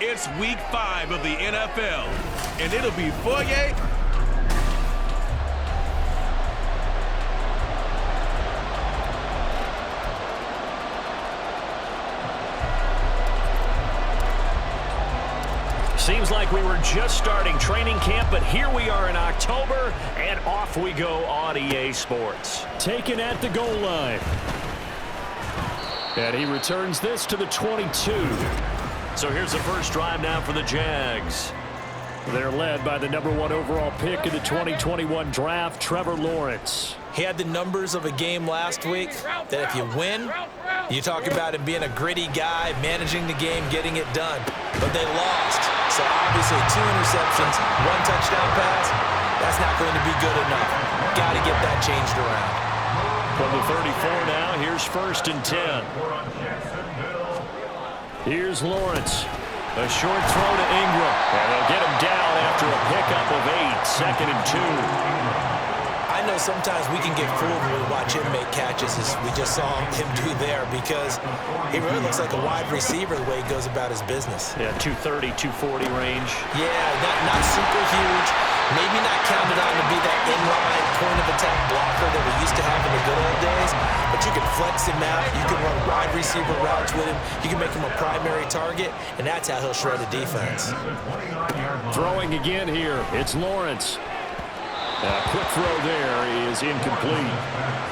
It's week 5 of the NFL, and it'll be Foye. Seems like we were just starting training camp, but here we are in October, and off we go on EA Sports. Taken at the goal line. And he returns this to the 22. So here's the first drive now for the Jags. They're led by the #1 overall pick in the 2021 draft, Trevor Lawrence. He had the numbers of a game last week that if you win, you talk about him being a gritty guy, managing the game, getting it done. But they lost. So obviously 2 interceptions, 1 touchdown pass, that's not going to be good enough. Got to get that changed around. From the 34 now, here's 1st and 10. Here's Lawrence. A short throw to Ingram. And they'll get him down after a pickup of 8. 2nd and 2. I know sometimes we can get fooled when we watch him make catches, as we just saw him do there, because he really looks like a wide receiver the way he goes about his business. Yeah, 230, 240 range. Yeah, not super huge. Maybe not counted on to be that inline point-of-attack blocker that we used to have in the good old days, but you can flex him out. You can run wide receiver routes with him. You can make him a primary target, and that's how he'll shred a defense. Throwing again here. It's Lawrence. A quick throw there is incomplete.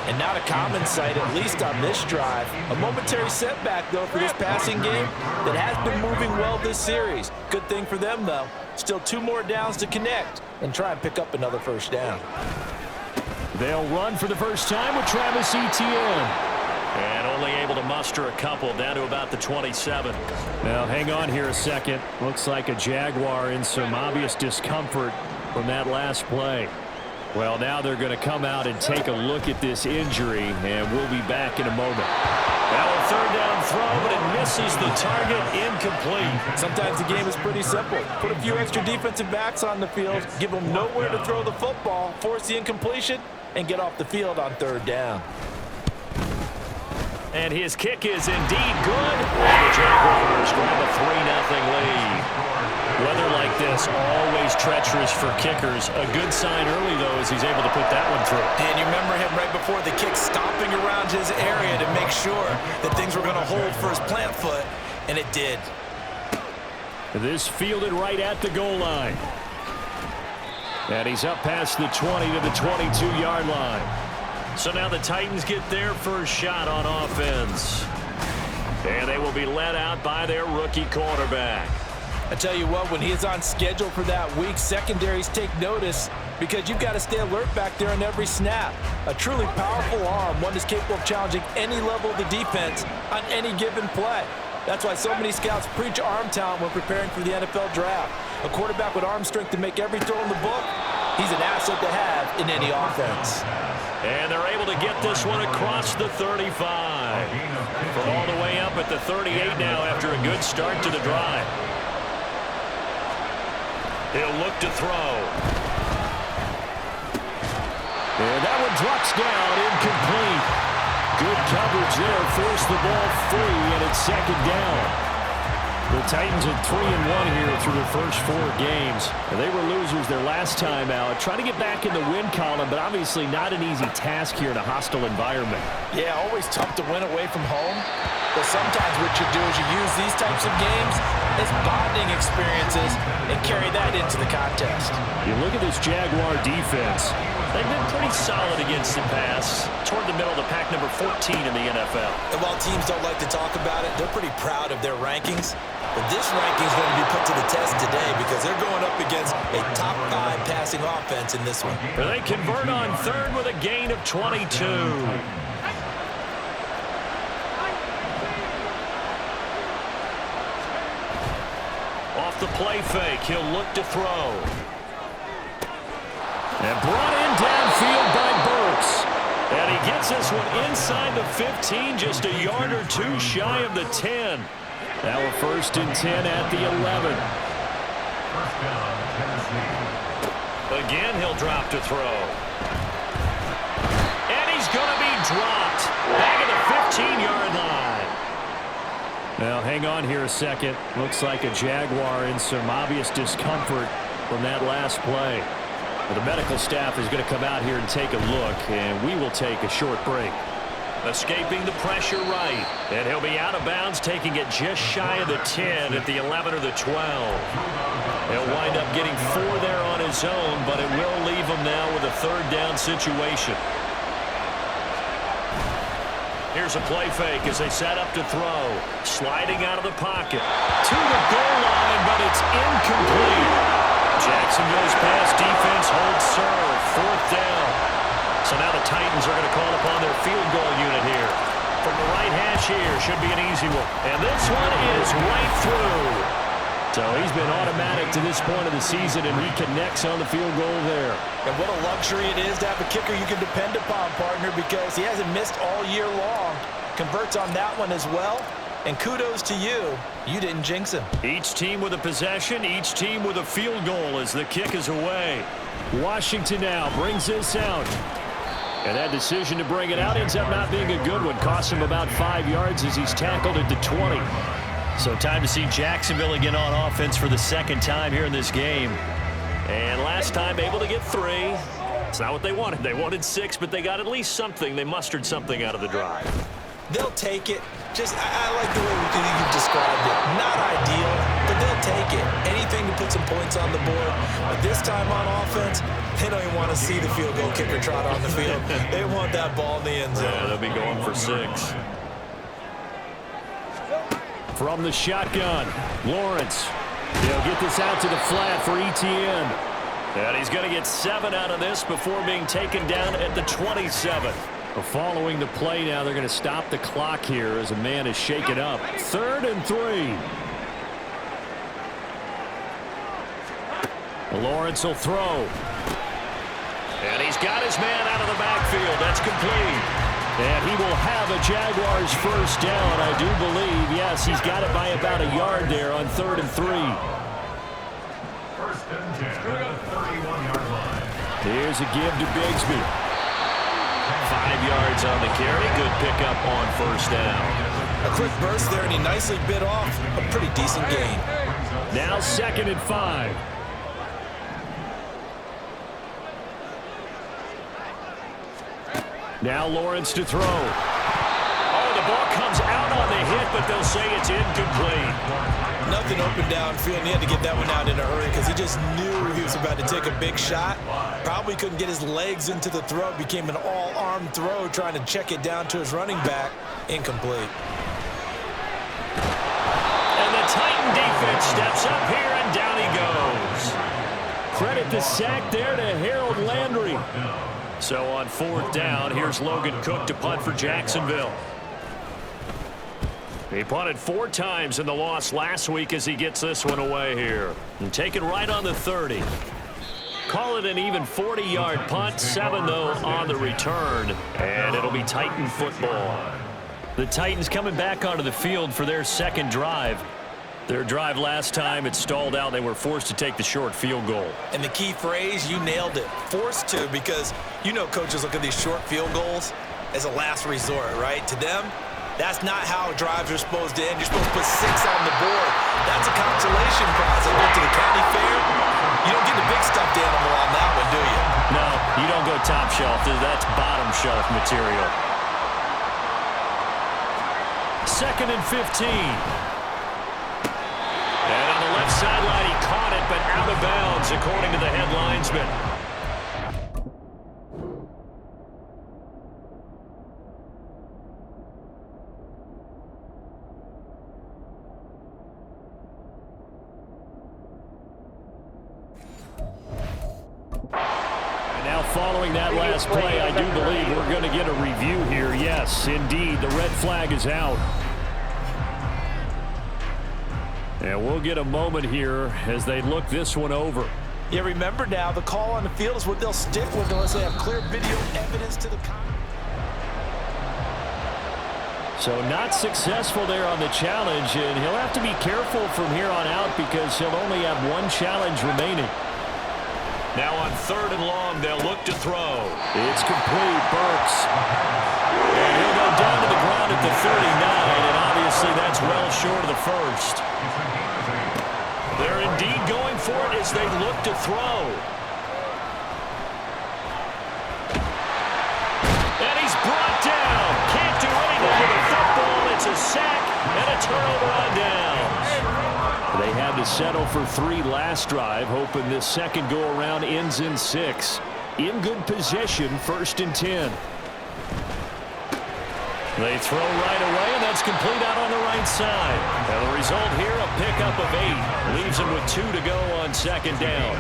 And not a common sight, at least on this drive. A momentary setback, though, for this passing game that has been moving well this series. Good thing for them, though. Still 2 more downs to connect and try and pick up another first down. They'll run for the first time with Travis Etienne. And only able to muster a couple down to about the 27. Now, hang on here a second. Looks like a Jaguar in some obvious discomfort from that last play. Well, now they're going to come out and take a look at this injury, and we'll be back in a moment. Well, a 3rd down throw, but it misses the target, incomplete. Sometimes the game is pretty simple. Put a few extra defensive backs on the field, give them nowhere to throw the football, force the incompletion, and get off the field on 3rd down. And his kick is indeed good. And the Jaguars grab a 3-0 lead. Weather like this, always treacherous for kickers. A good sign early, though, as he's able to put that one through. And you remember him right before the kick stomping around his area to make sure that things were going to hold for his plant foot, and it did. This fielded right at the goal line. And he's up past the 20 to the 22-yard line. So now the Titans get their first shot on offense. And they will be led out by their rookie quarterback. I tell you what, when he is on schedule for that week, secondaries take notice because you've got to stay alert back there on every snap. A truly powerful arm, one that's capable of challenging any level of the defense on any given play. That's why so many scouts preach arm talent when preparing for the NFL draft. A quarterback with arm strength to make every throw in the book, he's an asset to have in any offense. And they're able to get this one across the 35. From all the way up at the 38 now after a good start to the drive. He'll look to throw. And that one drops down, incomplete. Good coverage there, forced the ball free, and it's 2nd down. The Titans are 3-1 here through their first 4 games. They were losers their last time out. Trying to get back in the win column, but obviously not an easy task here in a hostile environment. Yeah, always tough to win away from home. But sometimes what you do is you use these types of games as bonding experiences and carry that into the contest. You look at this Jaguar defense. They've been pretty solid against the pass. Toward the middle of the pack, number 14 in the NFL. And while teams don't like to talk about it, they're pretty proud of their rankings. But this ranking is going to be put to the test today because they're going up against a top 5 passing offense in this one. They convert on 3rd with a gain of 22. Off the play fake, he'll look to throw. And brought in downfield by Burks. And he gets this one inside the 15, just a yard or 2 shy of the 10. Now a 1st and 10 at the 11. Again, he'll drop to throw. And he's going to be dropped. Back at the 15-yard line. Well, hang on here a second. Looks like a Jaguar in some obvious discomfort from that last play. Well, the medical staff is going to come out here and take a look, and we will take a short break. Escaping the pressure right. And he'll be out of bounds, taking it just shy of the 10 at the 11 or the 12. He'll wind up getting 4 there on his own, but it will leave him now with a third down situation. Here's a play fake as they set up to throw. Sliding out of the pocket. To the goal line, but it's incomplete. Jacksonville's pass defense holds serve. 4th down. So now the Titans are going to call upon their field goal unit here. From the right hash here, should be an easy one. And this one is right through. So he's been automatic to this point of the season, and he connects on the field goal there. And what a luxury it is to have a kicker you can depend upon, partner, because he hasn't missed all year long. Converts on that one as well. And kudos to you. You didn't jinx him. Each team with a possession, each team with a field goal as the kick is away. Washington now brings this out. And that decision to bring it out ends up not being a good one. Costs him about 5 yards as he's tackled at the 20. So time to see Jacksonville again on offense for the second time here in this game. And last time able to get 3. It's not what they wanted. They wanted 6, but they got at least something. They mustered something out of the drive. They'll take it. I like the way you described it. Not ideal, but they'll take it. Anything to put some points on the board. But this time on offense, they don't even want to see the field goal kicker trot on the field. They want that ball in the end zone. Yeah, they'll be going for 6. From the shotgun, Lawrence. He'll get this out to the flat for Etienne. And he's going to get 7 out of this before being taken down at the 27. Following the play now, they're going to stop the clock here as a man is shaken up. 3rd and 3. Lawrence will throw. And he's got his man out of the backfield. That's complete. And he will have a Jaguars first down, I do believe. Yes, he's got it by about a yard there on 3rd and 3. Here's a give to Bigsby. 5 yards on the carry. Good pickup on 1st down. A quick burst there, and he nicely bit off a pretty decent gain. Now 2nd and 5. Now Lawrence to throw. Oh, the ball comes out on the hit, but they'll say it's incomplete. Nothing open downfield, and he had to get that one out in a hurry because he just knew he was about to take a big shot. Probably couldn't get his legs into the throw. Became an all-arm throw trying to check it down to his running back. Incomplete. And the Titan defense steps up here, and down he goes. Credit the sack there to Harold Landry. So on 4th down, here's Logan Cook to punt for Jacksonville. He punted 4 times in the loss last week as he gets this one away here. And taken right on the 30. Call it an even 40-yard punt. 7, though, on the return. And it'll be Titan football. The Titans coming back onto the field for their second drive. Their drive last time, it stalled out. They were forced to take the short field goal. And the key phrase, you nailed it. Forced to, because you know coaches look at these short field goals as a last resort, right? To them, that's not how drives are supposed to end. You're supposed to put 6 on the board. That's a consolation prize. I went to the county fair. You don't get the big stuffed animal on that one, do you? No, you don't go top shelf. That's bottom shelf material. 2nd and 15. And on the left sideline, he caught it, but out of bounds, according to the head linesman. And now following that last play, I do believe we're going to get a review here. Yes, indeed, the red flag is out. And we'll get a moment here as they look this one over. Yeah, remember now, the call on the field is what they'll stick with unless they have clear video evidence to the contrary. So not successful there on the challenge, and he'll have to be careful from here on out because he'll only have 1 challenge remaining. Now on 3rd and long, they'll look to throw. It's complete, Burks. And he'll go down to the ground at the 39, and obviously obviously that's well short of the first. They're indeed going for it as they look to throw. And he's brought down. Can't do anything with the football. It's a sack and a turnover on downs. They had to settle for 3 last drive, hoping this second go-around ends in 6. In good position, 1st and 10. They throw right away, and that's complete out on the right side. And the result here, a pickup of 8. Leaves them with 2 to go on 2nd down.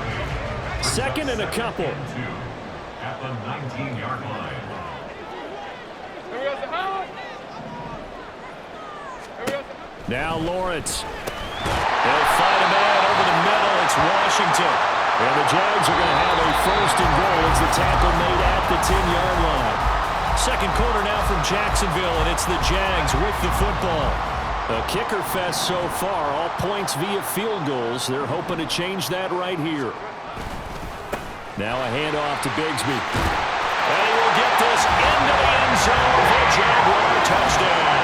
2nd and a couple. At the 19-yard line. Now Lawrence. They'll find a man over the middle. It's Washington. And the Jags are going to have a 1st and goal as the tackle made at the 10-yard line. Second quarter now from Jacksonville, and it's the Jags with the football. A kicker fest so far, all points via field goals. They're hoping to change that right here. Now a handoff to Bigsby. And he will get this into the end zone for a Jaguar touchdown.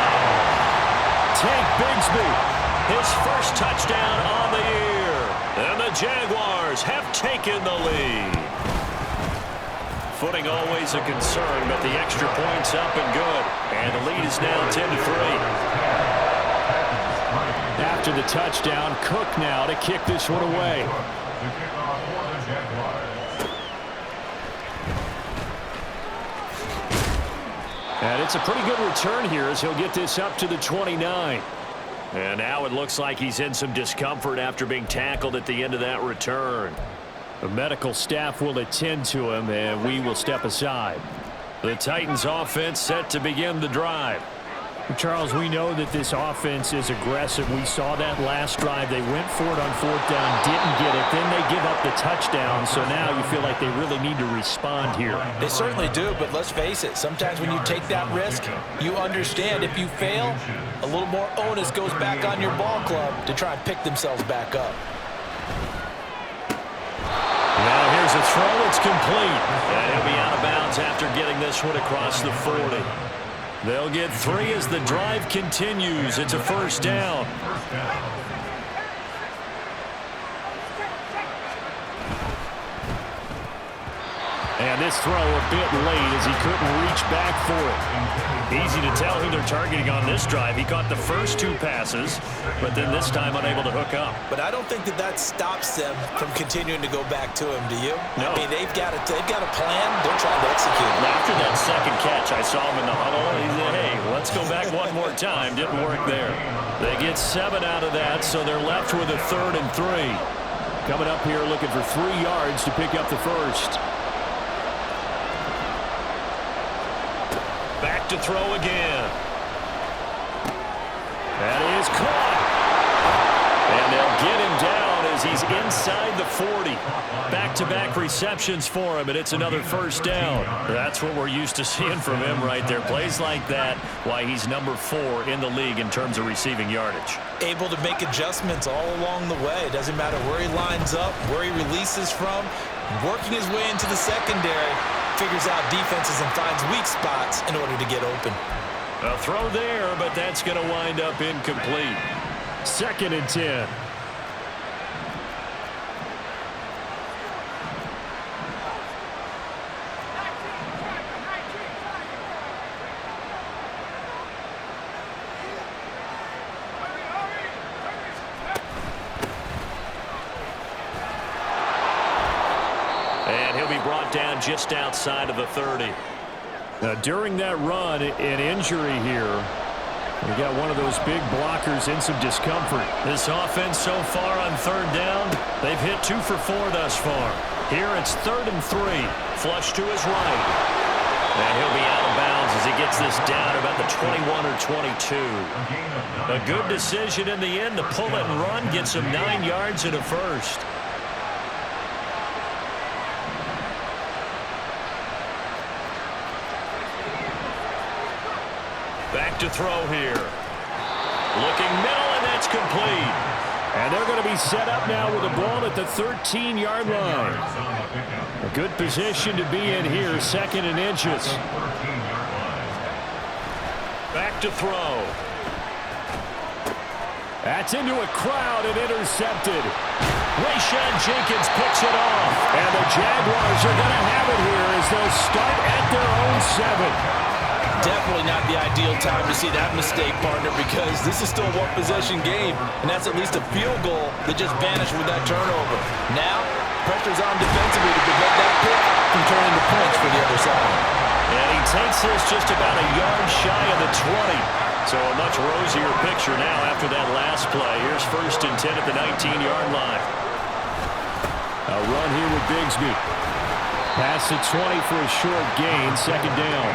Tank Bigsby. His first touchdown on the year. And the Jaguars have taken the lead. Footing always a concern, but the extra point's up and good. And the lead is now 10-3. After the touchdown, Cook now to kick this one away. And it's a pretty good return here as he'll get this up to the 29. And now it looks like he's in some discomfort after being tackled at the end of that return. The medical staff will attend to him, and we will step aside. The Titans offense set to begin the drive. Charles, we know that this offense is aggressive. We saw that last drive. They went for it on 4th down, didn't get it. Then they give up the touchdown, so now you feel like they really need to respond here. They certainly do, but let's face it. Sometimes when you take that risk, you understand if you fail, a little more onus goes back on your ball club to try and pick themselves back up. Now here's a throw. It's complete. And he'll be out of bounds after getting this one across the 40. They'll get 3 as the drive continues. It's a 1st down. And this throw a bit late as he couldn't reach back for it. Easy to tell who they're targeting on this drive. He caught the first 2 passes, but then this time unable to hook up. But I don't think that stops them from continuing to go back to him, do you? No. I mean, they've got a plan. They're trying to execute it. After that second catch, I saw him in the huddle. He said, hey, let's go back one more time. Didn't work there. They get 7 out of that, so they're left with a 3rd and 3. Coming up here looking for 3 yards to pick up the first. Back to throw again. That is caught. And they'll get him down as he's inside the 40. Back-to-back receptions for him, and it's another 1st down. That's what we're used to seeing from him right there. Plays like that, why he's number 4 in the league in terms of receiving yardage. Able to make adjustments all along the way. It doesn't matter where he lines up, where he releases from, working his way into the secondary. Figures out defenses and finds weak spots in order to get open. A throw there, but that's going to wind up incomplete. 2nd and 10. And he'll be brought down just outside of the 30. Now, during that run, an injury here. We got one of those big blockers in some discomfort. This offense so far on 3rd down, they've hit 2 for 4 thus far. Here it's 3rd and 3. Flush to his right. And he'll be out of bounds as he gets this down about the 21 or 22. A good decision in the end to pull it and run, gets him 9 yards and a first. Back to throw here. Looking middle, and that's complete. And they're going to be set up now with the ball at the 13-yard line. A good position to be in here, 2nd and inches. Back to throw. That's into a crowd and intercepted. Rayshawn Jenkins picks it off. And the Jaguars are going to have it here as they'll start at their own 7. Definitely not the ideal time to see that mistake, partner, because this is still a one-possession game, and that's at least a field goal that just vanished with that turnover. Now, pressure's on defensively to prevent that pick from turning to points for the other side. And he takes this just about a yard shy of the 20. So a much rosier picture now after that last play. Here's 1st and 10 at the 19-yard line. A run here with Bigsby. Past the 20 for a short gain, 2nd down.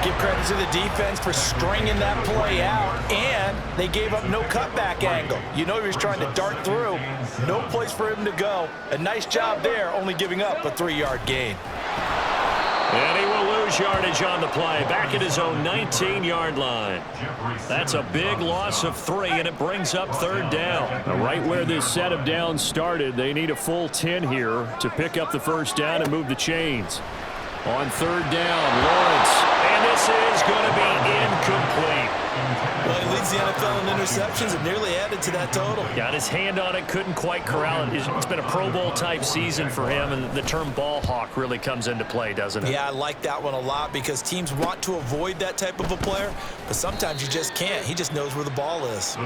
Give credit to the defense for stringing that play out, and they gave up no cutback angle. You know he was trying to dart through. No place for him to go. A nice job there, only giving up a 3-yard gain. And he will lose yardage on the play, back at his own 19-yard line. That's a big loss of 3, and it brings up 3rd down. Now, right where this set of downs started, they need a full 10 here to pick up the 1st down and move the chains. On 3rd down, Lawrence. And this is going to be incomplete. Well, he leads the NFL in interceptions and nearly added to that total. Got his hand on it, couldn't quite corral it. It's been a Pro Bowl-type season for him, and the term ball hawk really comes into play, doesn't it? Yeah, I like that one a lot because teams want to avoid that type of a player, but sometimes you just can't. He just knows where the ball is.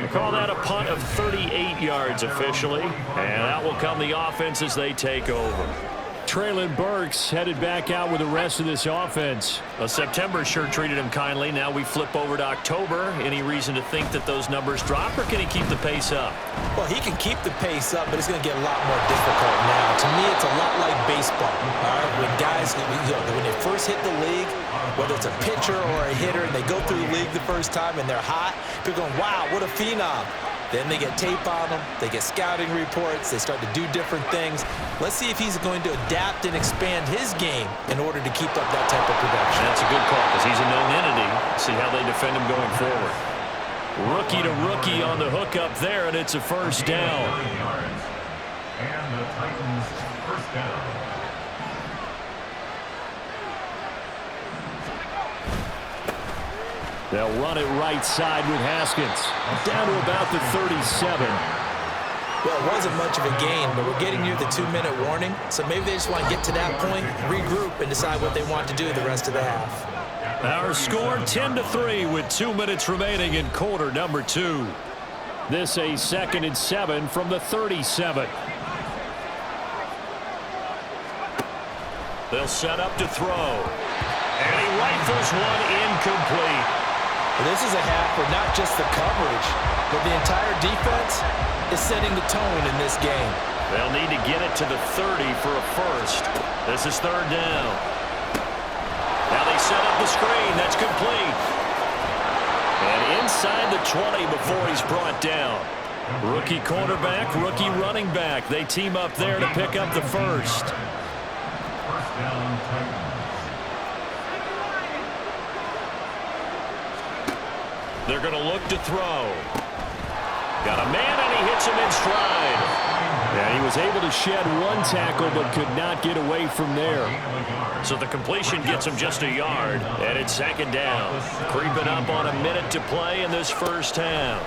We call that a punt of 38 yards officially, and that will come the offense as they take over. Treylon Burks headed back out with the rest of this offense. Well, September sure treated him kindly. Now we flip over to October. Any reason to think that those numbers drop, or can he keep the pace up? Well, he can keep the pace up, but it's going to get a lot more difficult now. To me, it's a lot like baseball. All right? When guys, when they first hit the league, whether it's a pitcher or a hitter, and they go through the league the first time and they're hot, people are going, wow, what a phenom. Then they get tape on them, they get scouting reports, they start to do different things. Let's see if he's going to adapt and expand his game in order to keep up that type of production. That's a good call because he's a known entity. See how they defend him going forward. Rookie to rookie on the hook up there, and it's a 1st down. And the Titans' 1st down. They'll run it right side with Haskins. Down to about the 37. Well, it wasn't much of a gain, but we're getting near the 2-minute warning, so maybe they just want to get to that point, regroup, and decide what they want to do the rest of the half. Our score 10-3 with 2 minutes remaining in quarter number 2. This a 2nd and 7 from the 37. They'll set up to throw. And he rifles one incomplete. This is a half where not just the coverage, but the entire defense is setting the tone in this game. They'll need to get it to the 30 for a 1st. This is 3rd down. Now they set up the screen. That's complete. And inside the 20 before he's brought down. Rookie quarterback, rookie running back. They team up there to pick up the 1st. 1st down, Titans. They're going to look to throw. Got a man, and he hits him in stride. Yeah, he was able to shed 1 tackle, but could not get away from there. So the completion gets him just a yard, and it's 2nd down. Creeping up on a minute to play in this 1st half.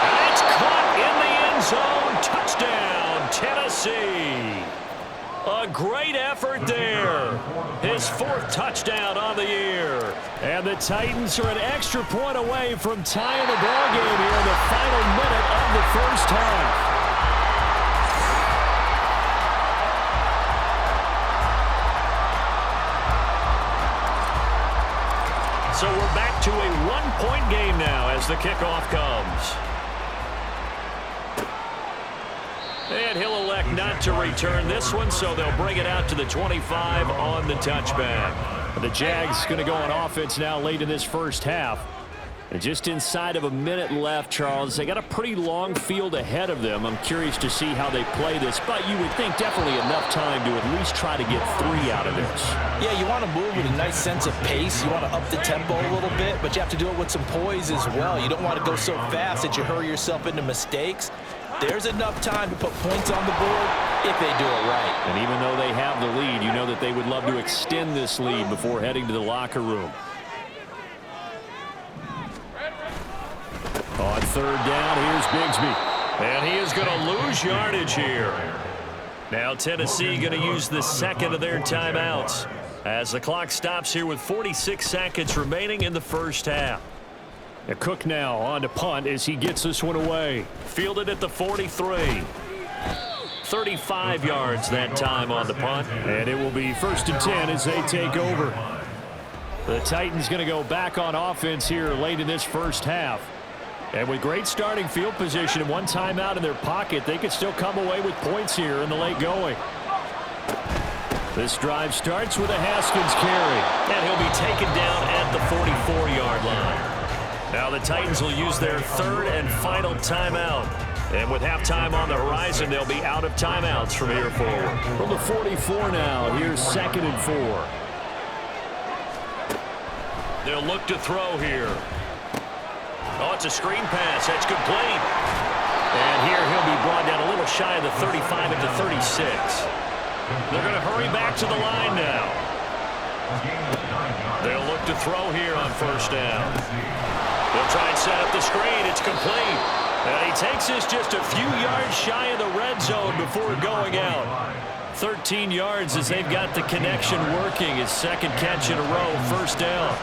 And it's caught in the end zone. Touchdown, Tennessee. A great effort there. His 4th touchdown on the year. And the Titans are an extra point away from tying the ball game here in the final minute of the 1st half. So we're back to a 1-point game now as the kickoff comes. And he'll elect not to return this one, so they'll bring it out to the 25 on the touchback. The Jags going to go on offense now late in this 1st half. And just inside of a minute left, Charles. They got a pretty long field ahead of them. I'm curious to see how they play this, but you would think definitely enough time to at least try to get 3 out of this. Yeah, you want to move with a nice sense of pace. You want to up the tempo a little bit, but you have to do it with some poise as well. You don't want to go so fast that you hurry yourself into mistakes. There's enough time to put points on the board if they do it right. And even though they have the lead, you know that they would love to extend this lead before heading to the locker room. third down. Here's Bigsby. And he is going to lose yardage here. Now Tennessee going to use the second of their timeouts as the clock stops here with 46 seconds remaining in the first half. Cook now on to punt as he gets this one away. Fielded at the 43. 35 yards that time on the punt. And it will be 1st and 10 as they take over. The Titans going to go back on offense here late in this first half. And with great starting field position and one timeout in their pocket, they could still come away with points here in the late going. This drive starts with a Haskins carry. And he'll be taken down at the 44-yard line. Now the Titans will use their third and final timeout. And with halftime on the horizon, they'll be out of timeouts from here forward. From the 44 now, here's 2nd and 4. They'll look to throw here. Oh, it's a screen pass. That's complete. And here he'll be brought down a little shy of the 35 at the 36. They're going to hurry back to the line now. They'll look to throw here on 1st down. They'll try and set up the screen. It's complete. And he takes this just a few yards shy of the red zone before going out. 13 yards as they've got the connection working. His second catch in a row, 1st down.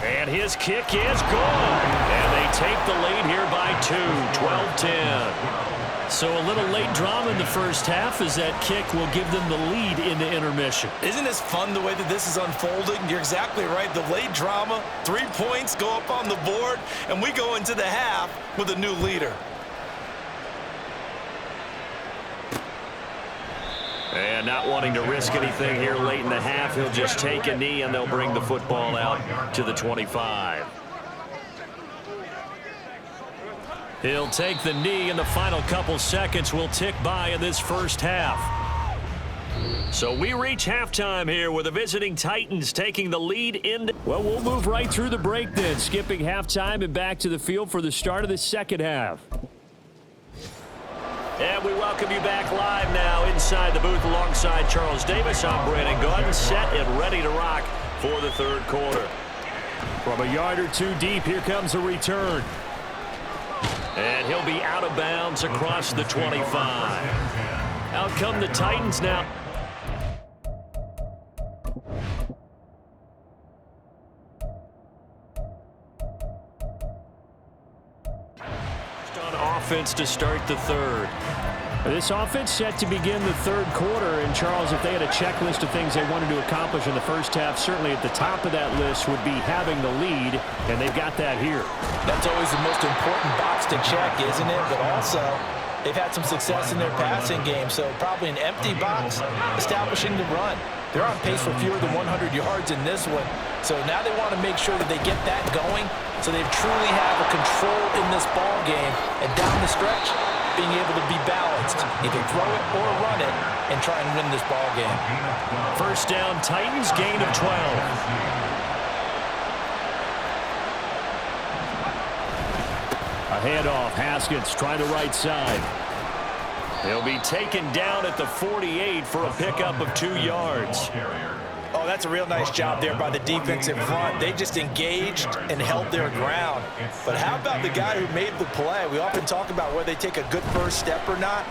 And his kick is good. And they take the lead here by 2, 12-10. So a little late drama in the first half as that kick will give them the lead into intermission. Isn't this fun the way that this is unfolding? You're exactly right. The late drama, 3 points go up on the board, and we go into the half with a new leader. And not wanting to risk anything here late in the half, he'll just take a knee and they'll bring the football out to the 25. He'll take the knee, and the final couple seconds will tick by in this first half. So we reach halftime here with the visiting Titans taking the lead in. Well, we'll move right through the break then, skipping halftime and back to the field for the start of the second half. And we welcome you back live now inside the booth alongside Charles Davis. I'm Brandon Gaudin, set and ready to rock for the third quarter. From a yard or two deep, here comes a return. And he'll be out of bounds across the 25. Out come the Titans now. On offense to start the third. This offense set to begin the third quarter. And, Charles, if they had a checklist of things they wanted to accomplish in the first half, certainly at the top of that list would be having the lead, and they've got that here. That's always the most important box to check, isn't it? But also, they've had some success in their passing game, so probably an empty box establishing the run. They're on pace for fewer than 100 yards in this one, so now they want to make sure that they get that going so they truly have a control in this ball game, and down the stretch, being able to be balanced, either throw it or run it, and try and win this ball game. 1st down, Titans, gain of 12. A handoff, Haskins trying the right side. He'll be taken down at the 48 for a pickup of 2 yards. Oh, that's a real nice job there by the defensive front. They just engaged and held their ground. But how about the guy who made the play? We often talk about whether they take a good first step or not.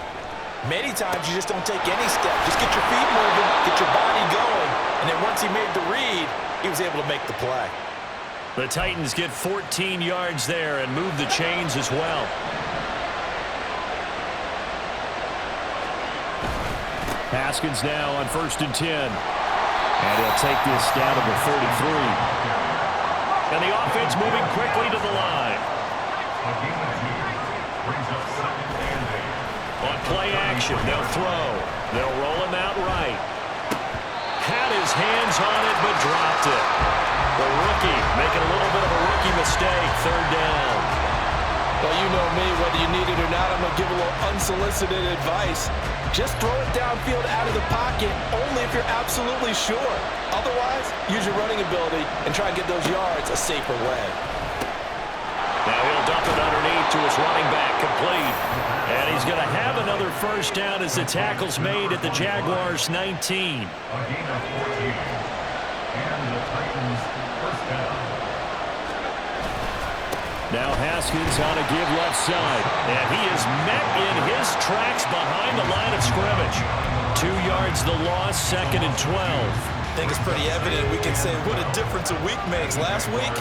Many times you just don't take any step. Just get your feet moving, get your body going, and then once he made the read, he was able to make the play. The Titans get 14 yards there and move the chains as well. Haskins now on 1st and 10. And he'll take this down to the 33. And the offense moving quickly to the line. On play action, they'll throw. They'll roll him out right. Had his hands on it, but dropped it. The rookie making a little bit of a rookie mistake. 3rd down. Well, you know me, whether you need it or not, I'm going to give a little unsolicited advice. Just throw it downfield out of the pocket only if you're absolutely sure. Otherwise, use your running ability and try and get those yards a safer way. Now he'll dump it underneath to his running back, complete. And he's going to have another 1st down as the tackle's made at the Jaguars' 19. A gain of 14. And the Titans 1st down. Now Haskins on a give left side. And he is met in his tracks behind the line of scrimmage. 2 yards the loss, 2nd and 12. I think it's pretty evident. We can say what a difference a week makes. Last week,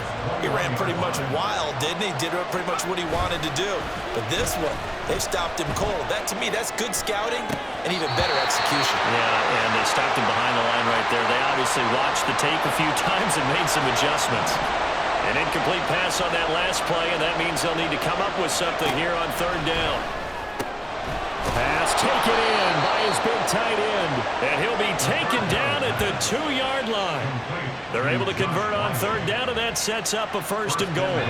he ran pretty much wild, didn't he? Did pretty much what he wanted to do. But this one, they stopped him cold. That, to me, that's good scouting and even better execution. Yeah, and they stopped him behind the line right there. They obviously watched the tape a few times and made some adjustments. An incomplete pass on that last play, and that means they'll need to come up with something here on 3rd down. Pass taken in by his big tight end. And he'll be taken down at the 2-yard line. They're able to convert on 3rd down, and that sets up a 1st and goal.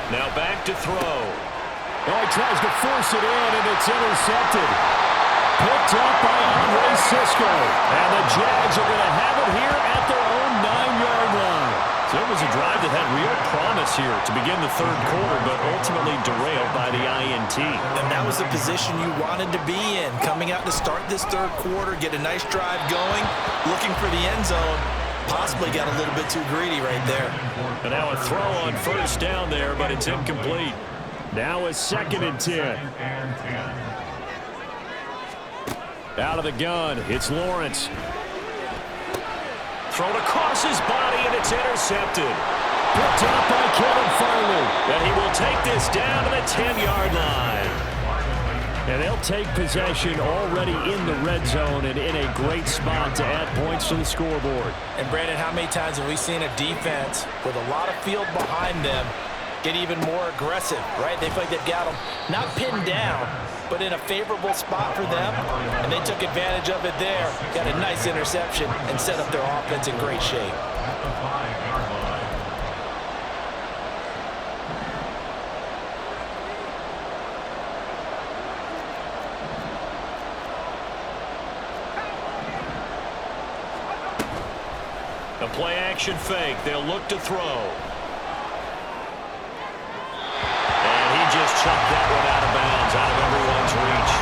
Now back to throw. Oh, he tries to force it in, and it's intercepted. Picked up by Andre Cisco. And the Jags are going to have it here at their own 9-yard line. So it was a drive that had real promise here to begin the 3rd quarter, but ultimately derailed by the INT. And that was the position you wanted to be in. Coming out to start this 3rd quarter, get a nice drive going, looking for the end zone. Possibly got a little bit too greedy right there. And now a throw on 1st down there, but it's incomplete. Now a 2nd and 10. Out of the gun, it's Lawrence. Thrown across his body, and it's intercepted. Picked up by Kevin Farley. And he will take this down to the 10-yard line. And they'll take possession already in the red zone and in a great spot to add points to the scoreboard. And, Brandon, how many times have we seen a defense with a lot of field behind them get even more aggressive, right? They feel like they've got them not pinned down, but in a favorable spot for them, and they took advantage of it there. Got a nice interception and set up their offense in great shape. A play-action fake. They'll look to throw. Just chucked that one out of bounds, out of everyone's reach.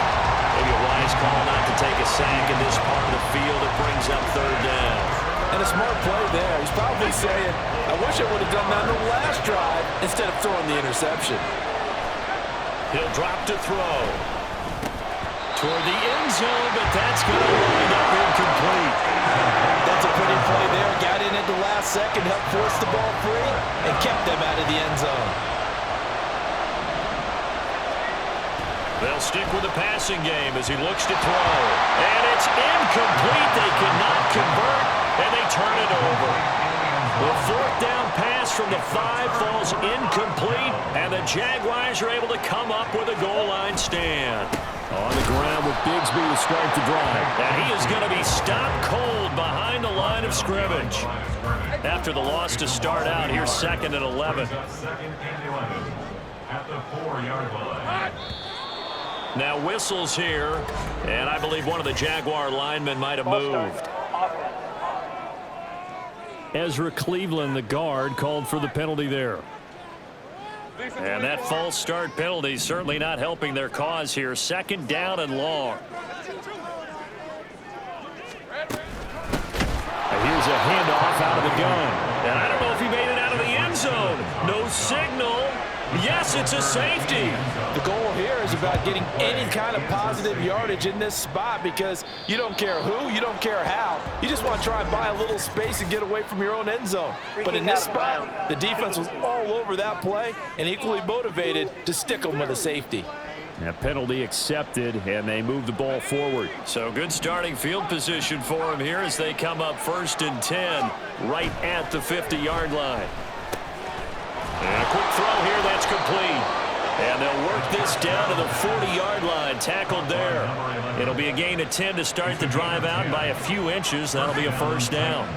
Maybe a wise call not to take a sack in this part of the field. It brings up 3rd down. And a smart play there. He's probably saying, I wish I would have done that on the last drive instead of throwing the interception. He'll drop to throw. Toward the end zone, but that's going to wind up incomplete. That's a pretty play there. Got in at the last second, helped force the ball free, and kept them out of the end zone. They'll stick with the passing game as he looks to throw. And it's incomplete. They cannot convert, and they turn it over. The 4th down pass from the 5 falls incomplete, and the Jaguars are able to come up with a goal line stand. On the ground with Bigsby to start the drive. And he is going to be stopped cold behind the line of scrimmage. After the loss to start out, here's 2nd and 11. 2nd and 11 at the 4-yard line. Now whistles here, and I believe one of the Jaguar linemen might have moved. Ezra Cleveland, the guard, called for the penalty there. And that false start penalty certainly not helping their cause here. 2nd down and long. Here's a handoff out of the gun. And I don't know if he made it out of the end zone. No signal. Yes, it's a safety. The goal here is about getting any kind of positive yardage in this spot because you don't care who, you don't care how. You just want to try and buy a little space and get away from your own end zone. But in this spot, the defense was all over that play and equally motivated to stick them with a safety. That penalty accepted, and they move the ball forward. So good starting field position for them here as they come up 1st and 10 right at the 50-yard line. And a quick throw here, that's complete. And they'll work this down to the 40-yard line, tackled there. It'll be a gain of 10 to start the drive out by a few inches. That'll be a 1st down.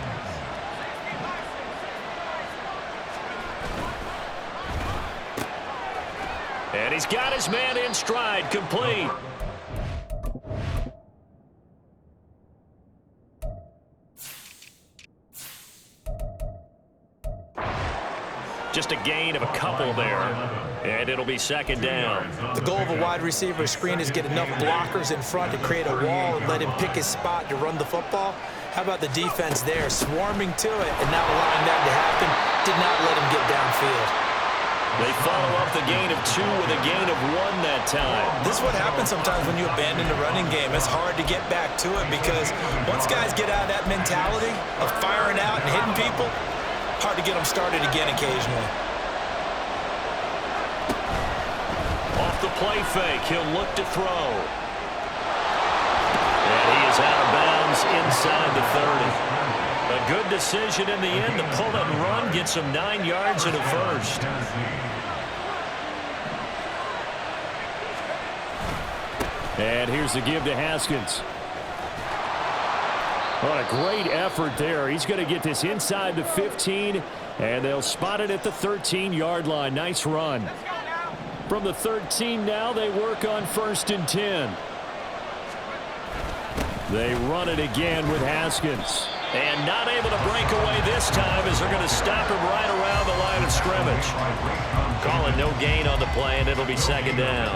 And he's got his man in stride, complete. Just a gain of a couple there, and it'll be 2nd down. The goal of a wide receiver screen is get enough blockers in front to create a wall and let him pick his spot to run the football. How about the defense there, swarming to it and not allowing that to happen? Did not let him get downfield. They follow up the gain of 2 with a gain of 1 that time. This is what happens sometimes when you abandon the running game. It's hard to get back to it because once guys get out of that mentality of firing out and hitting people, hard to get them started again occasionally. Off the play fake, he'll look to throw. And he is out of bounds inside the 30. A good decision in the end to pull it and run, get some 9 yards and a first. And here's the give to Haskins. What a great effort there. He's going to get this inside the 15, and they'll spot it at the 13-yard line. Nice run. From the 13 now, they work on 1st and 10. They run it again with Haskins. And not able to break away this time as they're going to stop him right around the line of scrimmage. Calling no gain on the play, and it'll be 2nd down.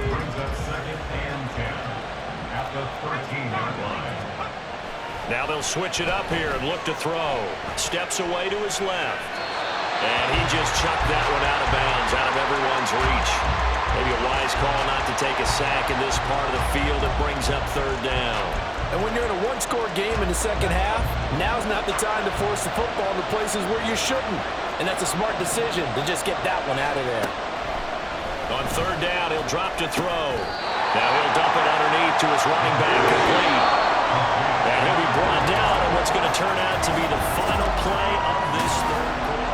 Brings up 2nd and 10 at the 13-yard line. Now they'll switch it up here and look to throw. Steps away to his left. And he just chucked that one out of bounds, out of everyone's reach. Maybe a wise call not to take a sack in this part of the field. It brings up 3rd down. And when you're in a one-score game in the second half, now's not the time to force the football to places where you shouldn't. And that's a smart decision to just get that one out of there. On 3rd down, he'll drop to throw. Now he'll dump it underneath to his running back, complete. And he'll be brought down on what's going to turn out to be the final play of this 3rd quarter.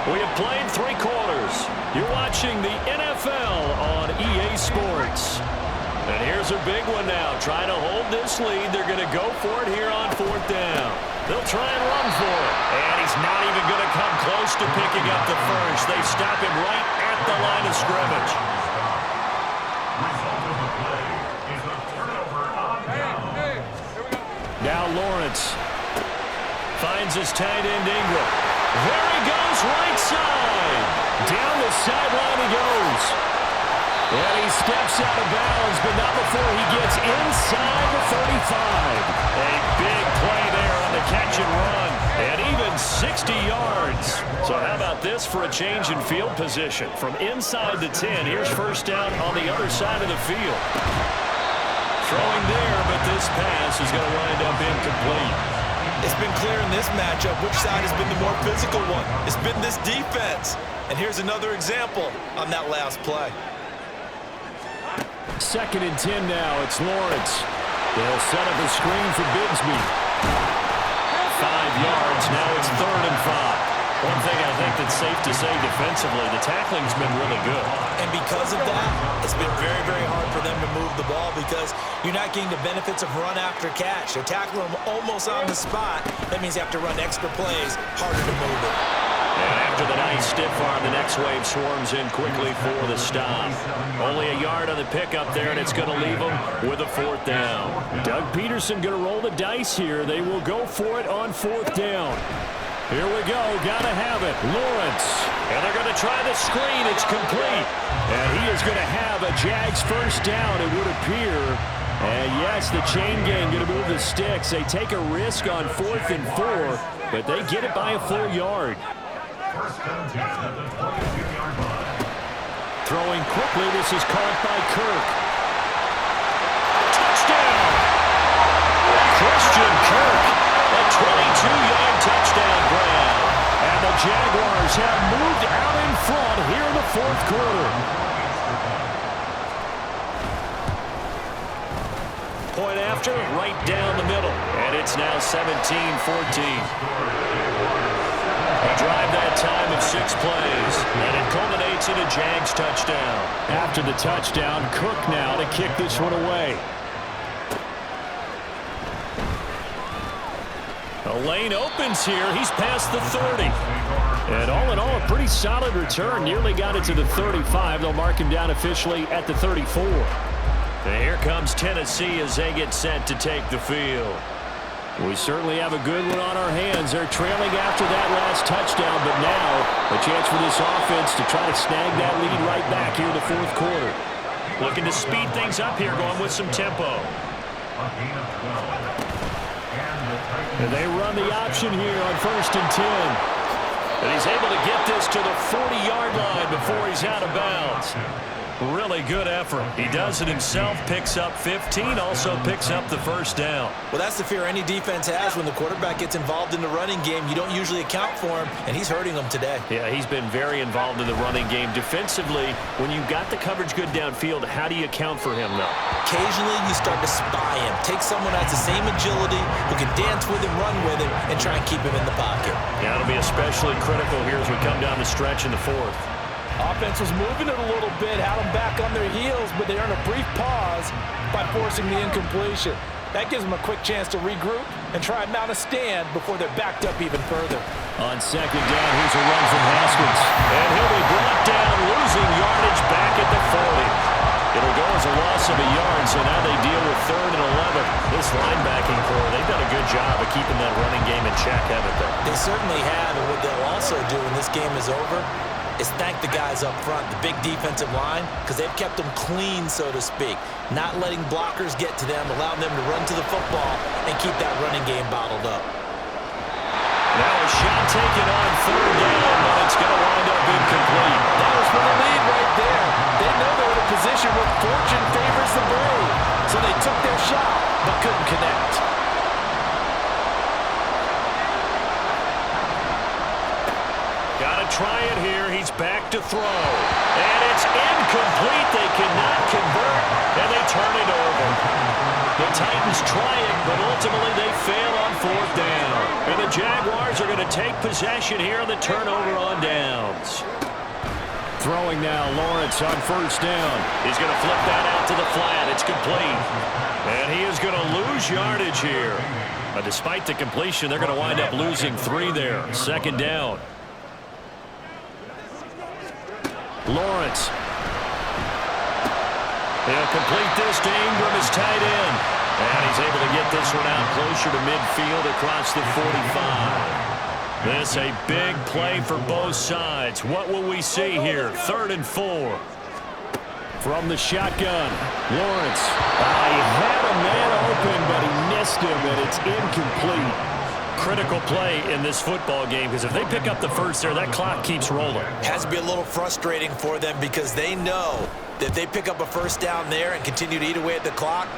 We have played 3 quarters. You're watching the NFL on EA Sports. And here's a big one now. Trying to hold this lead. They're going to go for it here on 4th down. They'll try and run for it. And he's not even going to come close to picking up the first. They stop him right at the line of scrimmage. Result of the play is a turnover on down. Now Lawrence Finds his tight end Ingram. There he goes, right side. down the sideline he goes. And he steps out of bounds, but not before he gets inside the 35. A big play there on the catch and run. And even 60 yards. So how about this for a change in field position? From inside the 10, here's first down on the other side of the field. Throwing there, but this pass is going to wind up incomplete. It's been clear in this matchup which side has been the more physical one. It's been this defense. And here's another example on that last play. 2nd and 10 now. It's Lawrence. They'll set up a screen for Bigsby. 5 yards. Now it's 3rd and 5. One thing I think that's safe to say defensively, the tackling's been really good. And because of that, it's been very, very hard for them to move the ball because you're not getting the benefits of run after catch. They're tackling them almost on the spot. That means you have to run extra plays, harder to move it. And after the nice stiff arm, the next wave swarms in quickly for the stop. Only a yard on the pickup there, and it's going to leave them with a 4th down. Doug Peterson going to roll the dice here. They will go for it on 4th down. Here we go. Got to have it. Lawrence. And they're going to try the screen. It's complete. And he is going to have a Jags first down, it would appear. And yes, the chain gang going to move the sticks. They take a risk on 4th and 4, but they get it by a full yard. First and 10 at the 22-yard line. Throwing quickly. This is caught by Kirk. Touchdown! Christian Kirk, a 22-yard touchdown grab. And the Jaguars have moved out in front here in the 4th quarter. Point after, right down the middle. And it's now 17-14. A drive that time of 6 plays, and it culminates in a Jags touchdown. After the touchdown, Cook now to kick this one away. A lane opens here. He's past the 30. And all in all, a pretty solid return. Nearly got it to the 35. They'll mark him down officially at the 34. And here comes Tennessee as they get set to take the field. We certainly have a good one on our hands. They're trailing after that last touchdown, but now a chance for this offense to try to snag that lead right back here in the 4th quarter. Looking to speed things up here, going with some tempo. A gain of 12. And they run the option here on 1st and 10. And he's able to get this to the 40-yard line before he's out of bounds. Really good effort. He does it himself, picks up 15, also picks up the first down. Well, that's the fear any defense has when the quarterback gets involved in the running game. You don't usually account for him, and he's hurting them today. Yeah, he's been very involved in the running game. Defensively, when you've got the coverage good downfield, how do you account for him, though? Occasionally, you start to spy him. Take someone who has the same agility, who can dance with him, run with him, and try and keep him in the pocket. Yeah, it'll be especially critical here as we come down the stretch in the 4th. Offense was moving it a little bit, had them back on their heels, but they earned a brief pause by forcing the incompletion. That gives them a quick chance to regroup and try and mount a stand before they're backed up even further. On 2nd down, here's a run from Haskins. And he'll be brought down, losing yardage back at the 40. It'll go as a loss of a yard, so now they deal with 3rd and 11. This linebacking core, they've done a good job of keeping that running game in check, haven't they? They certainly have, and what they'll also do when this game is over is thank the guys up front, the big defensive line, because they've kept them clean, so to speak. Not letting blockers get to them, allowing them to run to the football and keep that running game bottled up. Now a shot taken on 3rd down, but it's going to wind up incomplete. That was for the lead right there. They know they're in a position where fortune favors the brave, so they took their shot but couldn't connect. Try it here. He's back to throw. And it's incomplete. They cannot convert, and they turn it over. The Titans try it, but ultimately they fail on 4th down. And the Jaguars are going to take possession here on the turnover on downs. Throwing now, Lawrence on 1st down. He's going to flip that out to the flat. It's complete. And he is going to lose yardage here. But despite the completion, they're going to wind up losing 3 there. 2nd down. Lawrence. He'll complete this to Ingram, his tight end. And he's able to get this one out closer to midfield across the 45. This a big play for both sides. What will we see here? 3rd and 4. From the shotgun, Lawrence. He had a man open, but he missed him, and it's incomplete. Critical play in this football game, because if they pick up the first there, that clock keeps rolling. Has to be a little frustrating for them because they know that if they pick up a 1st down there and continue to eat away at the clock,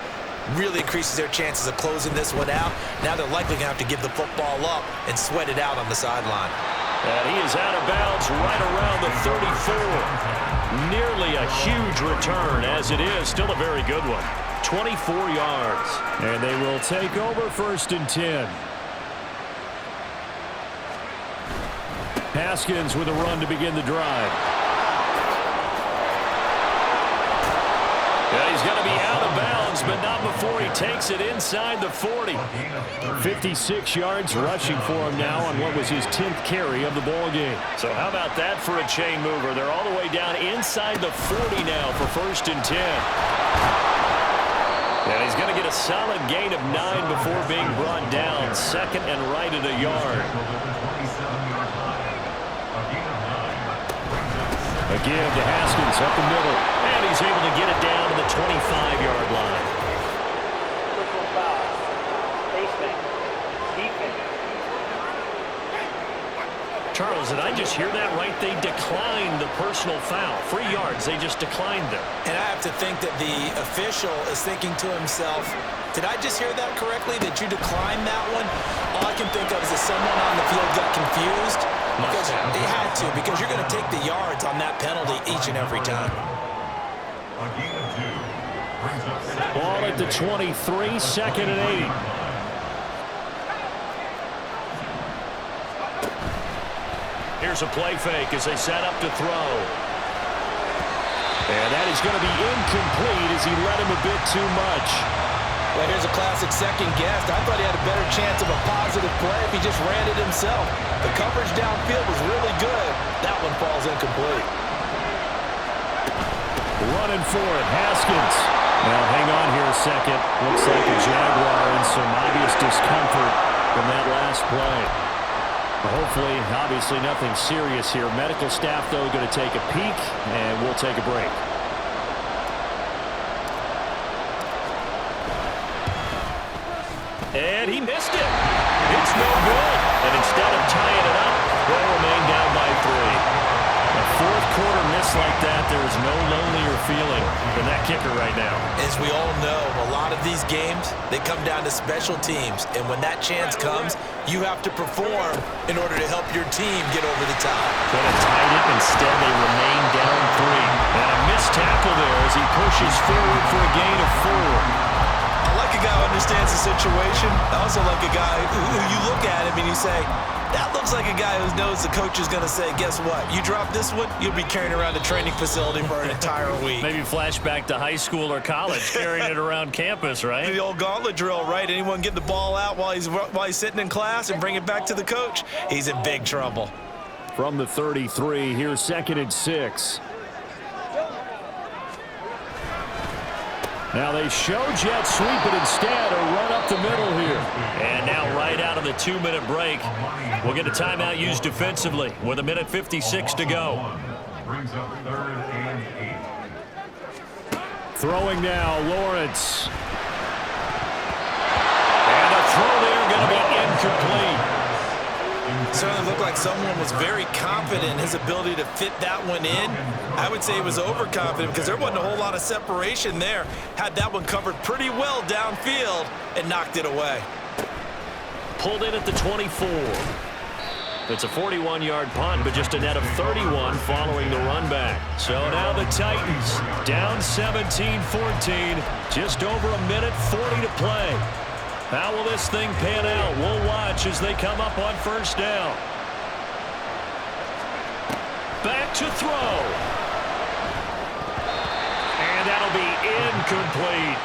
really increases their chances of closing this one out. Now they're likely going to have to give the football up and sweat it out on the sideline. And he is out of bounds right around the 34. Nearly a huge return, as it is. Still a very good one. 24 yards. And they will take over 1st and 10. Haskins with a run to begin the drive. Yeah, he's going to be out of bounds, but not before he takes it inside the 40. 56 yards rushing for him now on what was his 10th carry of the ball game. So how about that for a chain mover? They're all the way down inside the 40 now for 1st and 10. And he's going to get a solid gain of 9 before being brought down. 2nd and right at a yard. Again to Haskins up the middle. And he's able to get it down to the 25-yard line. Charles, did I just hear that right? They declined the personal foul. 3 yards, they just declined them. And I have to think that the official is thinking to himself, did I just hear that correctly, that you declined that one? All I can think of is that someone on the field got confused. Because they had to, because you're going to take the yards on that penalty each and every time. Ball at the 23, 2nd and 8. Here's a play fake as they set up to throw. And that is going to be incomplete as he led him a bit too much. Well, here's a classic second guess. I thought he had a better chance of a positive play if he just ran it himself. The coverage downfield was really good. That one falls incomplete. Running for it, Haskins. Now hang on here a second. Looks like a Jaguar in some obvious discomfort from that last play. Hopefully, obviously nothing serious here. Medical staff, though, going to take a peek, and we'll take a break. And he missed it. It's no good. And instead of tying it up, they'll remain down by 3. A fourth quarter miss like that, there is no lonelier feeling than that kicker right now. As we all know, a lot of these games, they come down to special teams. And when that chance comes, you have to perform in order to help your team get over the top. Could have tied it. Instead, they remain down 3. And a missed tackle there as he pushes forward for a gain of 4. I like a guy who understands the situation. I also like a guy who you look at him and you say, that looks like a guy who knows the coach is going to say, guess what? You drop this one, you'll be carrying around the training facility for an entire week. Maybe flashback to high school or college, carrying it around campus, right? The old gauntlet drill, right? Anyone get the ball out while he's sitting in class and bring it back to the coach, he's in big trouble. From the 33, here's 2nd and 6. Now they show jet sweep, but instead a run up the middle here. And now right out of the 2-minute break, we'll get a timeout used defensively with 1:56 to go. Brings up 3rd and 8. Throwing now, Lawrence. And a throw there going to be incomplete. Certainly looked like someone was very confident in his ability to fit that one in. I would say he was overconfident because there wasn't a whole lot of separation there. Had that one covered pretty well downfield and knocked it away. Pulled in at the 24. It's a 41-yard punt, but just a net of 31 following the run back. So now the Titans down 17-14, just over 1:40 to play. How will this thing pan out? We'll watch as they come up on 1st down. Back to throw. And that'll be incomplete.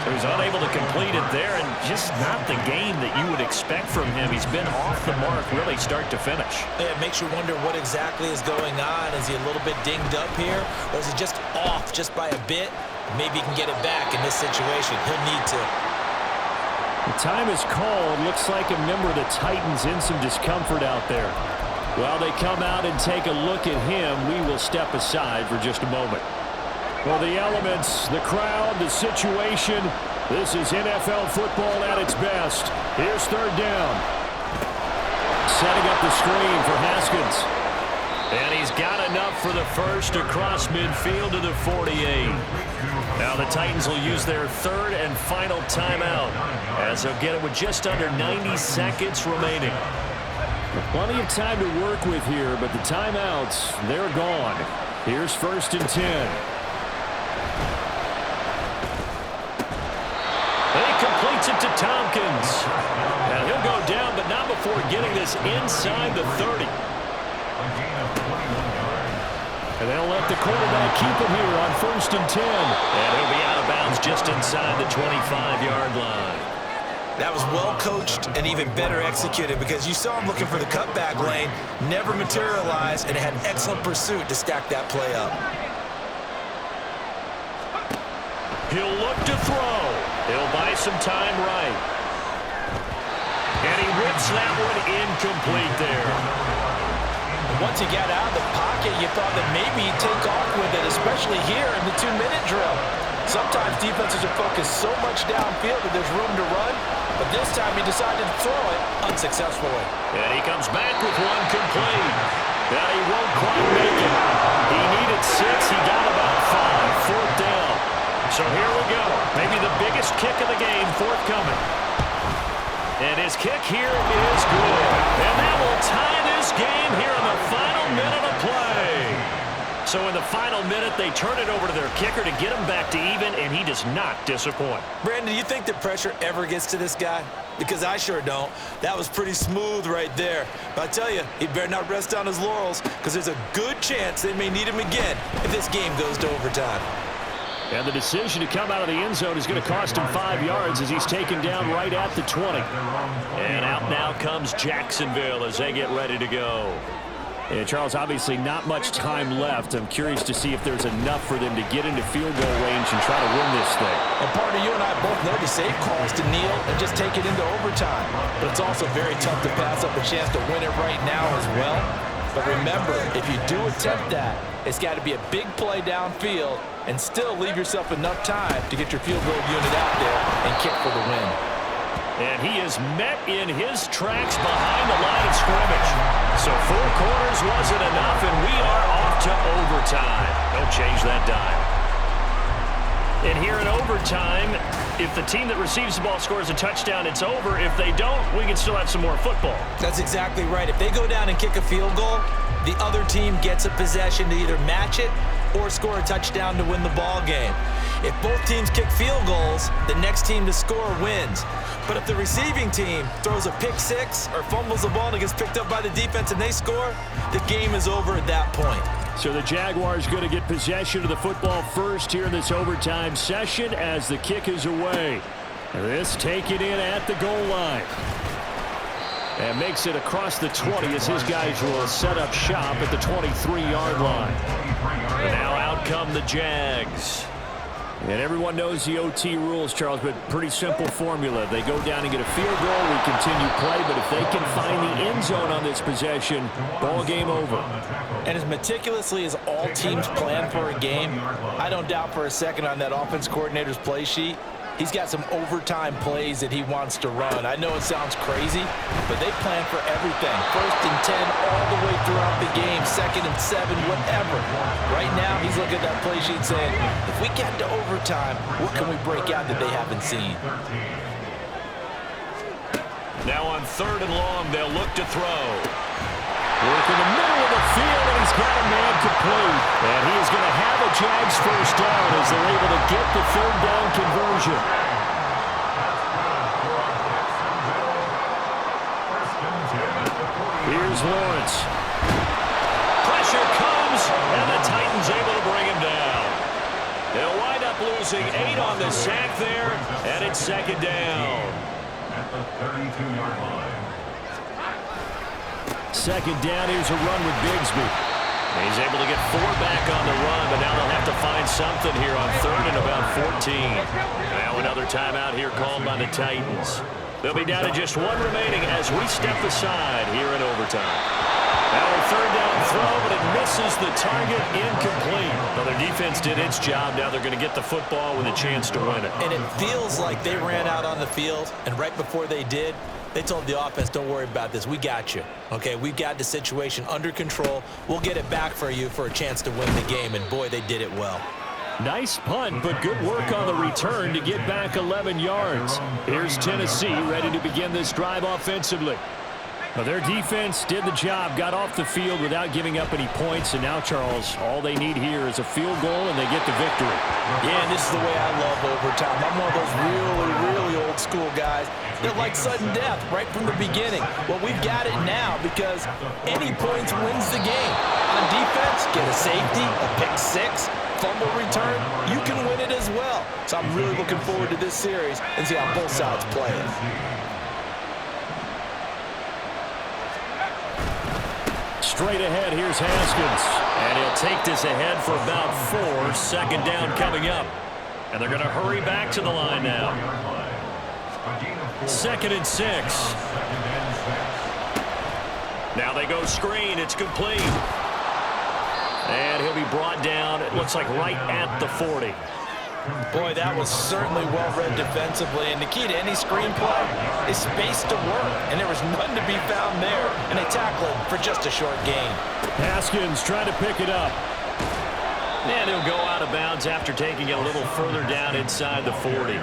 So he's unable to complete it there, and just not the game that you would expect from him. He's been off the mark really start to finish. It makes you wonder what exactly is going on. Is he a little bit dinged up here, or is he just off just by a bit? Maybe he can get it back in this situation. He'll need to. The time is called. Looks like a member of the Titans in some discomfort out there. While they come out and take a look at him, we will step aside for just a moment. Well, the elements, the crowd, the situation, this is NFL football at its best. Here's 3rd down. Setting up the screen for Haskins. And he's got enough for the first across midfield to the 48. Now the Titans will use their 3rd and final timeout as they'll get it with just under 90 seconds remaining. Plenty of time to work with here, but the timeouts, they're gone. Here's 1st and 10. He completes it to Tompkins. And he'll go down, but not before getting this inside the 30. And they'll let the quarterback keep it here on 1st and 10. And he'll be out of bounds just inside the 25-yard line. That was well coached and even better executed because you saw him looking for the cutback lane, never materialized, and had excellent pursuit to stack that play up. He'll look to throw. He'll buy some time right. And he rips that one incomplete there. Once he got out of the pocket, you thought that maybe he'd take off with it, especially here in the 2-minute drill. Sometimes defenses are focused so much downfield that there's room to run, but this time he decided to throw it unsuccessfully. And he comes back with one complete. Now he won't quite make it. He needed 6. He got about 5. 4th down. So here we go. Maybe the biggest kick of the game forthcoming. And his kick here is good. And that will tie this game here in the final minute of play. So in the final minute, they turn it over to their kicker to get him back to even, and he does not disappoint. Brandon, do you think the pressure ever gets to this guy? Because I sure don't. That was pretty smooth right there. But I tell you, he better not rest on his laurels because there's a good chance they may need him again if this game goes to overtime. And the decision to come out of the end zone is going to cost him 5 yards as he's taken down right at the 20. And out now comes Jacksonville as they get ready to go. And Charles, obviously not much time left. I'm curious to see if there's enough for them to get into field goal range and try to win this thing. And partner, you and I both know the safe calls to kneel and just take it into overtime. But it's also very tough to pass up a chance to win it right now as well. But remember, if you do attempt that, it's got to be a big play downfield and still leave yourself enough time to get your field goal unit out there and kick for the win. And he is met in his tracks behind the line of scrimmage. So 4 quarters wasn't enough, and we are off to overtime. Don't change that dime. And here in overtime, if the team that receives the ball scores a touchdown, it's over. If they don't, we can still have some more football. That's exactly right. If they go down and kick a field goal, the other team gets a possession to either match it or score a touchdown to win the ball game. If both teams kick field goals, the next team to score wins. But if the receiving team throws a pick six or fumbles the ball and it gets picked up by the defense and they score, the game is over at that point. So the Jaguars going to get possession of the football first here in this overtime session as the kick is away. This taken in at the goal line. And makes it across the 20 as his guys will set up shop at the 23-yard line. And now out come the Jags. And everyone knows the OT rules, Charles, but pretty simple formula. They go down and get a field goal, we continue play, but if they can find the end zone on this possession, ball game over. And as meticulously as all teams plan for a game, I don't doubt for a second on that offense coordinator's play sheet, he's got some overtime plays that he wants to run. I know it sounds crazy, but they plan for everything. 1st and 10 all the way throughout the game, 2nd and 7, whatever. Right now, he's looking at that play sheet saying, if we get to overtime, what can we break out that they haven't seen? Now on 3rd and long, they'll look to throw. Work in the middle of the field, and he's got a man complete. And he is going to have a Jags first down as they're able to get the 3rd down conversion. Here's Lawrence. Pressure comes, and the Titans able to bring him down. They'll wind up losing 8 on the sack there, and it's 2nd down. At the 32-yard line. 2nd down, here's a run with Bigsby. He's able to get 4 back on the run, but now they'll have to find something here on 3rd and about 14. Now another timeout here called by the Titans. They'll be down to just 1 remaining as we step aside here in overtime. Now a 3rd down throw, but it misses the target, incomplete. Well, their defense did its job. Now they're going to get the football with a chance to win it. And it feels like they ran out on the field, and right before they did, they told the offense, don't worry about this. We got you. Okay, we've got the situation under control. We'll get it back for you for a chance to win the game, and boy, they did it well. Nice punt, but good work on the return to get back 11 yards. Here's Tennessee ready to begin this drive offensively. Well, their defense did the job, got off the field without giving up any points, and now, Charles, all they need here is a field goal, and they get the victory. Yeah, and this is the way I love overtime. I'm one of those really, really old school guys that like sudden death right from the beginning. Well, we've got it now because any points wins the game. On defense, get a safety, a pick six, fumble return, you can win it as well. So I'm really looking forward to this series and see how both sides play it. Straight ahead, here's Haskins. And he'll take this ahead for about 4. 2nd down coming up. And they're going to hurry back to the line now. 2nd and 6. Now they go screen. It's complete. And he'll be brought down, it looks like right at the 40. Boy, that was certainly well-read defensively, and the key to any screenplay is space to work, and there was none to be found there, and they tackled for just a short gain. Haskins trying to pick it up. And he'll go out of bounds after taking it a little further down inside the 40.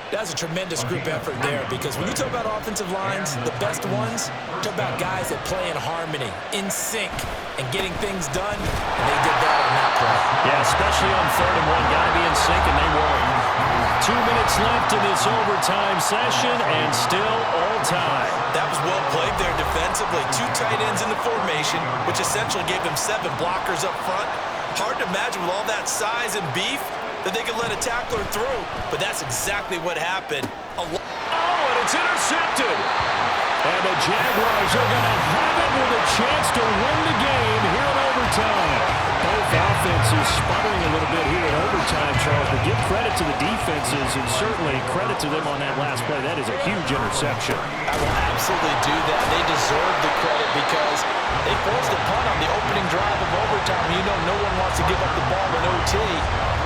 That's a tremendous group effort there, because when you talk about offensive lines, the best ones, talk about guys that play in harmony, in sync, and getting things done, and they did that on that play. Yeah, especially on 3rd and 1. Got to be in sync, and they were. 2 minutes left in this overtime session, and still all time. That was well played there defensively. 2 tight ends in the formation, which essentially gave them 7 blockers up front. Hard to imagine with all that size and beef that they could let a tackler through, but that's exactly what happened. Oh, and it's intercepted. And the Jaguars are going to have it with a chance to win the game here in overtime. Both offenses sputtering a little bit here in overtime, Charles, but give credit to the defenses and certainly credit to them on that last play. That is a huge interception. I will absolutely do that. They deserve the credit because they forced a punt on the opening drive of overtime. You know no one wants to give up the ball in OT.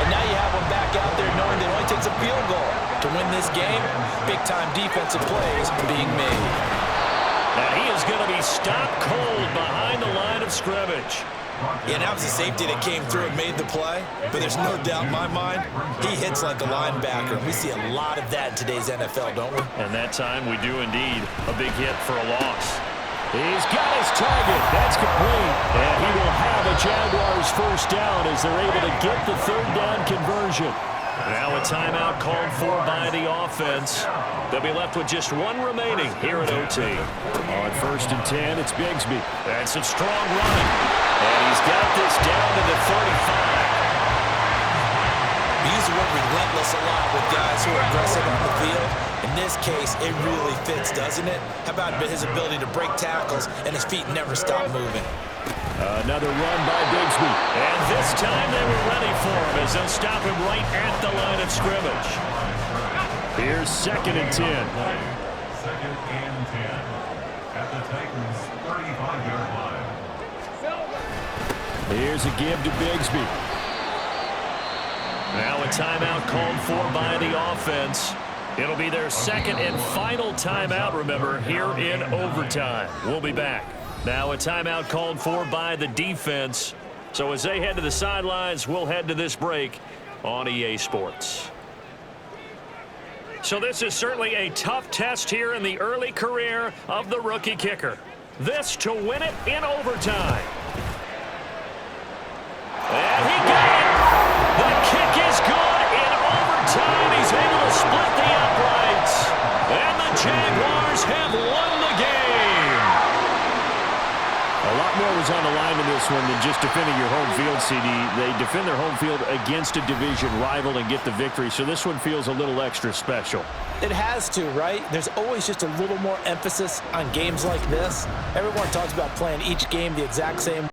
And now you have them back out there knowing that it only takes a field goal to win this game. Big-time defensive plays being made. And he is going to be stopped cold behind the line of scrimmage. Yeah, and that was the safety that came through and made the play. But there's no doubt in my mind, he hits like a linebacker. We see a lot of that in today's NFL, don't we? And that time we do indeed. A big hit for a loss. He's got his target. That's complete. And he will have a Jaguars first down as they're able to get the third down conversion. Now a timeout called for by the offense. They'll be left with just one remaining here at OT. On 1st and 10, it's Bigsby. That's some strong running. And he's got this down to the 35. We use the word relentless a lot with guys who are aggressive on the field. In this case, it really fits, doesn't it? How about his ability to break tackles and his feet never stop moving? Another run by Bigsby. And this time they were ready for him as they'll stop him right at the line of scrimmage. Here's 2nd and 10. 2nd and 10 at the Titans' 35-yard line. Here's a give to Bigsby. Now a timeout called for by the offense. It'll be their second and final timeout, remember, here in overtime. We'll be back. Now a timeout called for by the defense. So as they head to the sidelines, we'll head to this break on EA Sports. So this is certainly a tough test here in the early career of the rookie kicker. This to win it in overtime. And he got it. The kick is good in overtime. He's able to split the uprights. And the Jaguars have won the game. A lot more was on the line in this one than just defending your home field, CD. They defend their home field against a division rival and get the victory, so this one feels a little extra special. It has to, right? There's always just a little more emphasis on games like this. Everyone talks about playing each game the exact same